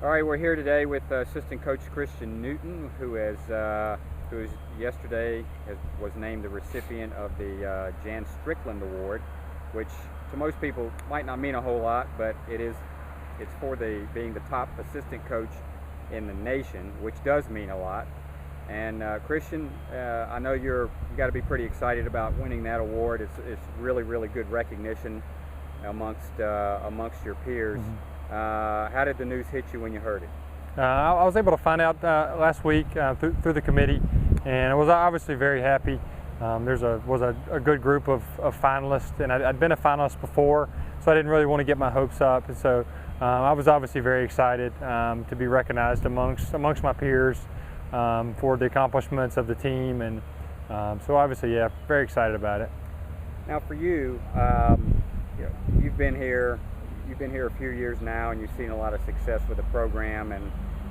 All right, we're here today with assistant coach Christian Newton, who yesterday was named the recipient of the Jan Strickland Award, which to most people might not mean a whole lot, but it's for being the top assistant coach in the nation, which does mean a lot. And Christian, I know you got to be pretty excited about winning that award. It's really, really good recognition amongst your peers. Mm-hmm. How did the news hit you when you heard it? I was able to find out last week through the committee, and I was obviously very happy. There was a good group of finalists, and I'd been a finalist before, so I didn't really want to get my hopes up. And so I was obviously very excited to be recognized amongst my peers for the accomplishments of the team, and so obviously, yeah, very excited about it. Now, for you, you've been here a few years now, and you've seen a lot of success with the program,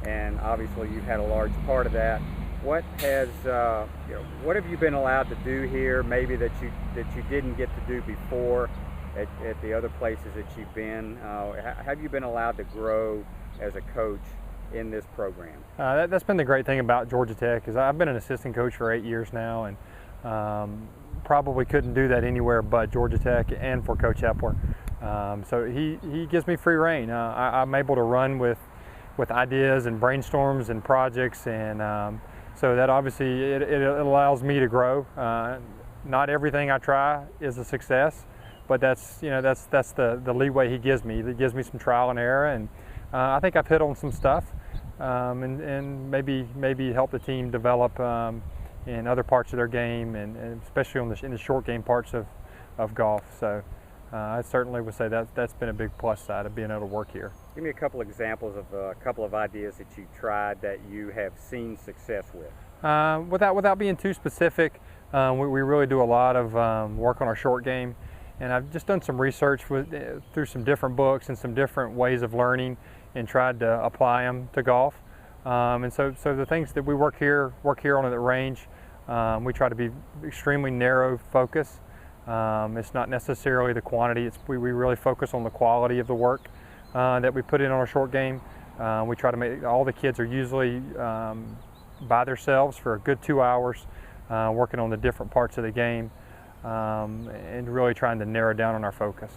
and obviously you've had a large part of that. What have you been allowed to do here, maybe that you didn't get to do before at the other places that you've been? Have you been allowed to grow as a coach in this program? That's been the great thing about Georgia Tech, is I've been an assistant coach for 8 years now, and probably couldn't do that anywhere but Georgia Tech and for Coach Epler. So he gives me free reign. I'm able to run with ideas and brainstorms and projects, and so that obviously it allows me to grow. Not everything I try is a success, but that's the leeway he gives me. He gives me some trial and error, and I think I've hit on some stuff, and maybe help the team develop in other parts of their game, and especially in the short game parts of golf. So. I certainly would say that's been a big plus side of being able to work here. Give me a couple examples of a couple of ideas that you tried that you have seen success with. Without being too specific, we really do a lot of work on our short game, and I've just done some research through some different books and some different ways of learning, and tried to apply them to golf. And so the things that we work here on at the range, we try to be extremely narrow focus. It's not necessarily the quantity. We really focus on the quality of the work that we put in on our short game. We try to make all the kids are usually by themselves for a good 2 hours, working on the different parts of the game, and really trying to narrow down on our focus.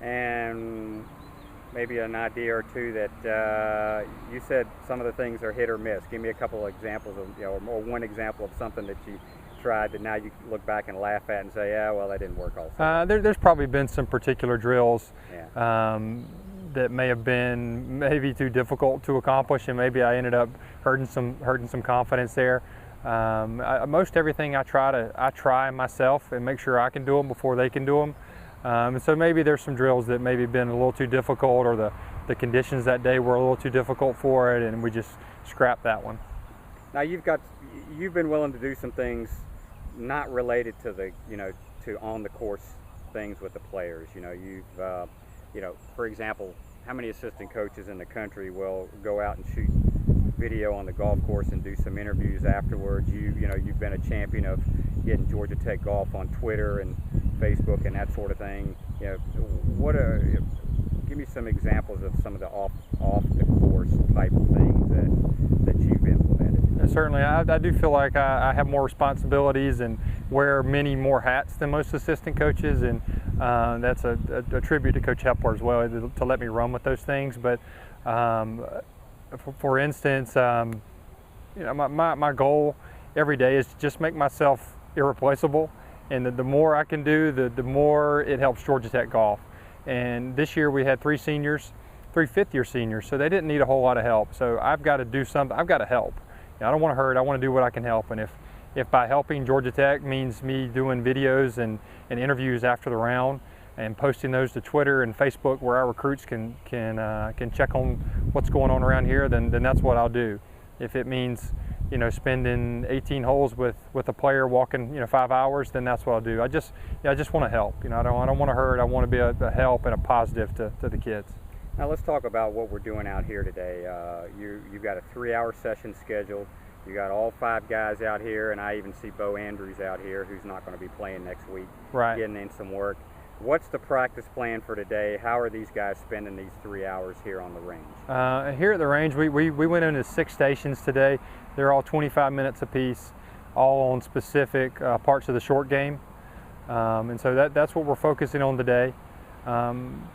And maybe an idea or two that you said some of the things are hit or miss. Give me a couple of examples of, or one example of something that you tried that now you look back and laugh at and say, yeah, well, that didn't work also. There's probably been some particular drills that may have been maybe too difficult to accomplish, and maybe I ended up hurting some confidence there. Most everything I try myself and make sure I can do them before they can do them. And so maybe there's some drills that maybe been a little too difficult, or the conditions that day were a little too difficult for it, and we just scrapped that one. Now you've been willing to do some things not related to to on the course things with the players. For example, how many assistant coaches in the country will go out and shoot video on the golf course and do some interviews afterwards? You've been a champion of getting Georgia Tech golf on Twitter and Facebook and that sort of thing. Give me some examples of some of the off the course type of things that you've implemented. Certainly, I do feel like I have more responsibilities and wear many more hats than most assistant coaches, and that's a tribute to Coach Epler as well, to let me run with those things. But for instance, my goal every day is to just make myself irreplaceable, and the more I can do, the more it helps Georgia Tech golf. And this year we had 3 fifth-year seniors, so they didn't need a whole lot of help. So I've got to do something. I've got to help. I don't want to hurt. I want to do what I can help. And if by helping Georgia Tech means me doing videos and interviews after the round and posting those to Twitter and Facebook, where our recruits can check on what's going on around here, then that's what I'll do. If it means spending 18 holes with a player walking 5 hours, then that's what I'll do. I just want to help. I don't want to hurt. I want to be a help and a positive to the kids. Now let's talk about what we're doing out here today. You've got a 3-hour session scheduled. You got all 5 guys out here, and I even see Bo Andrews out here, who's not going to be playing next week, right, getting in some work. What's the practice plan for today? How are these guys spending these 3 hours here on the range? Here at the range, we went into 6 stations today. They're all 25 minutes apiece, all on specific parts of the short game. And so that's what we're focusing on today.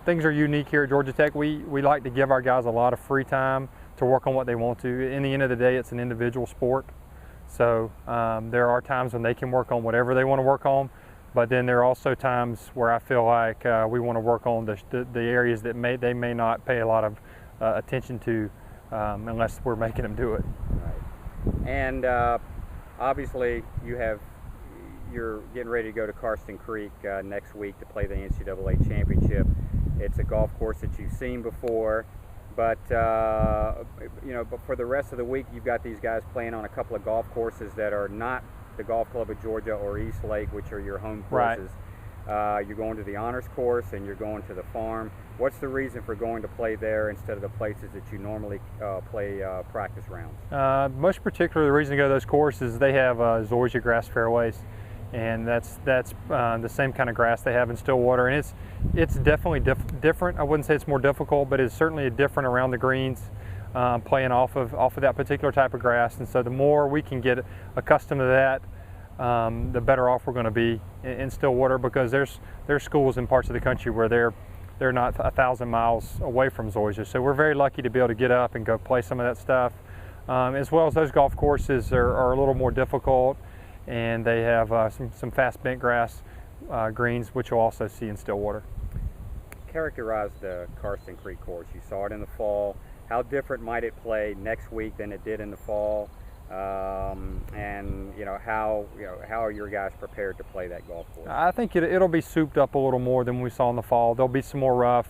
Things are unique here at Georgia Tech. We like to give our guys a lot of free time to work on what they want to. In the end of the day, it's an individual sport. So there are times when they can work on whatever they want to work on, but then there are also times where I feel like we want to work on the areas that they may not pay a lot of attention to unless we're making them do it. Right. And obviously you're getting ready to go to Karsten Creek next week to play the NCAA Championship. It's a golf course that you've seen before, but but for the rest of the week, you've got these guys playing on a couple of golf courses that are not the Golf Club of Georgia or East Lake, which are your home courses. Right. You're going to the honors course and you're going to the farm. What's the reason for going to play there instead of the places that you normally play practice rounds? Most particularly, the reason to go to those courses is they have zoysia grass fairways, and that's the same kind of grass they have in Stillwater, and it's definitely different. I wouldn't say it's more difficult, but it's certainly different around the greens, playing off of that particular type of grass. And so the more we can get accustomed to that, the better off we're going to be in Stillwater, because there's schools in parts of the country where they're not 1,000 miles away from zoysia. So we're very lucky to be able to get up and go play some of that stuff, as well as those golf courses are a little more difficult, and they have some fast bent grass greens, which you'll also see in Stillwater. Characterize the Karsten Creek course. You saw it in the fall. How different might it play next week than it did in the fall? And how are your guys prepared to play that golf course? I think it'll be souped up a little more than we saw in the fall. There'll be some more rough,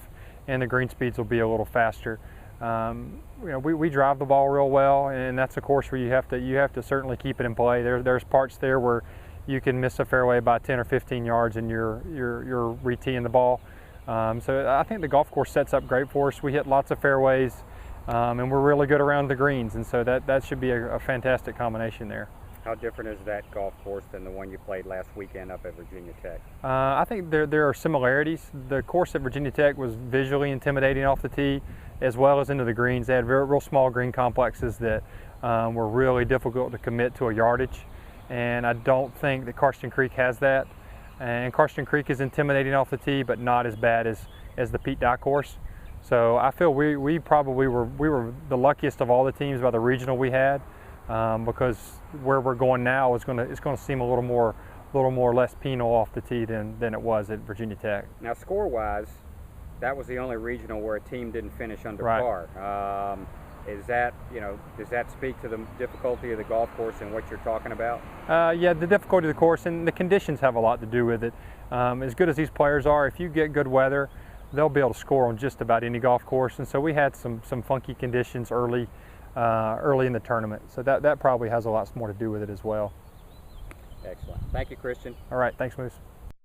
and the green speeds will be a little faster. We drive the ball real well, and that's a course where you have to certainly keep it in play. There's parts there where you can miss a fairway by 10 or 15 yards and you're re-teeing the ball. So I think the golf course sets up great for us. We hit lots of fairways, and we're really good around the greens, and so that should be a fantastic combination there. How different is that golf course than the one you played last weekend up at Virginia Tech? I think there are similarities. The course at Virginia Tech was visually intimidating off the tee, as well as into the greens. They had real small green complexes that were really difficult to commit to a yardage, and I don't think that Karsten Creek has that. And Karsten Creek is intimidating off the tee, but not as bad as the Pete Dye course. So I feel we probably were the luckiest of all the teams by the regional we had, because where we're going now it's going to seem a little more less penal off the tee than it was at Virginia Tech. Now, score-wise, that was the only regional where a team didn't finish under right. par. Is that, does that speak to the difficulty of the golf course and what you're talking about? Yeah, the difficulty of the course and the conditions have a lot to do with it. As good as these players are, if you get good weather, they'll be able to score on just about any golf course. And so we had some funky conditions early in the tournament. So that probably has a lot more to do with it as well. Excellent. Thank you, Christian. All right, thanks, Moose.